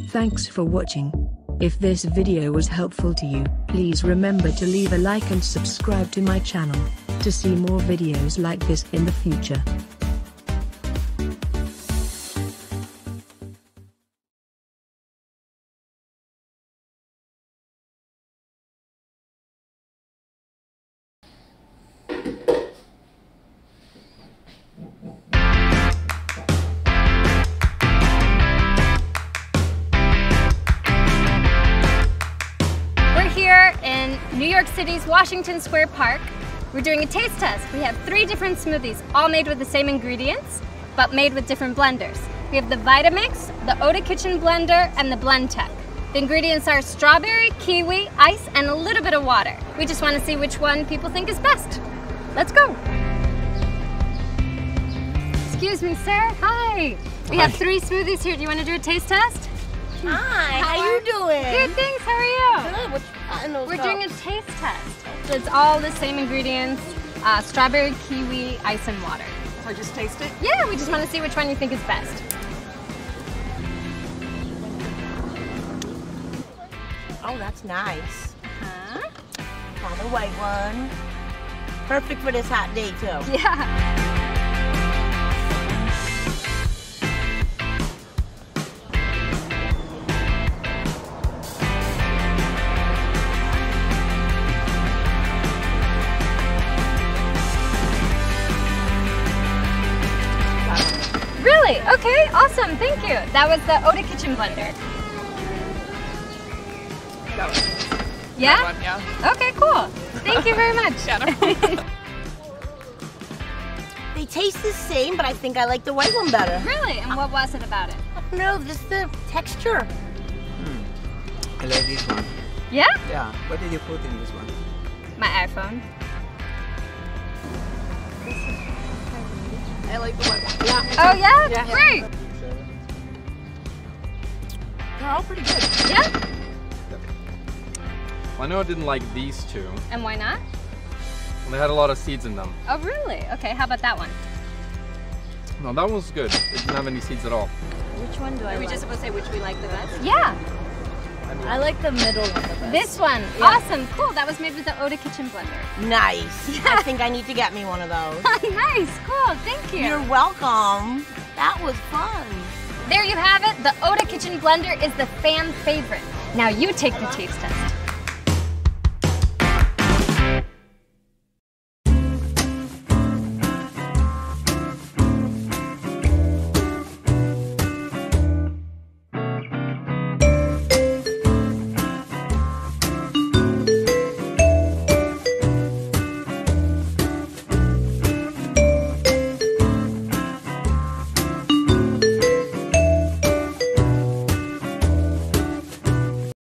Thanks for watching. If this video was helpful to you, please remember to leave a like and subscribe to my channel to see more videos like this in the future. In New York City's Washington Square Park, we're doing a taste test. We have 3 different smoothies, all made with the same ingredients, but made with different blenders. We have the Vitamix, the Oda Kitchen Blender, and the Blend Tech. The ingredients are strawberry, kiwi, ice, and a little bit of water. We just want to see which one people think is best. Let's go. Excuse me, sir. Hi. We have 3 smoothies here. Do you want to do a taste test? Hi, how you doing? Good, thanks. How are you? Good. We're doing a taste test. So it's all the same ingredients, strawberry, kiwi, ice, and water. So just taste it? Yeah, we just want to see which one you think is best. Oh, that's nice. Huh? Try the white one. Perfect for this hot day, too. Yeah. Really? Okay, awesome, thank you. That was the Oda Kitchen Blender. That one. Yeah? That one, yeah. Okay, cool. Thank you very much. Yeah, no problem. They taste the same, but I think I like the white one better. Really? And what was it about it? No, just the texture. I like this one. Yeah? Yeah. What did you put in this one? My iPhone. I like the white one. Yeah. Oh yeah? Yeah. Great. They're all pretty good. Yeah? I know I didn't like these 2. And why not? Well, they had a lot of seeds in them. Oh really? Okay, how about that one? No, that one was good. It didn't have any seeds at all. Which one do I Are we like? just supposed to say which we like the best? Yeah. I like the middle one the best. This one. Yeah. Awesome. Cool. That was made with the Oda Kitchen Blender. Nice. I think I need to get me one of those. Nice. Cool. Thank you. You're welcome. That was fun. There you have it. The Oda Kitchen Blender is the fan favorite. Now you take the taste test.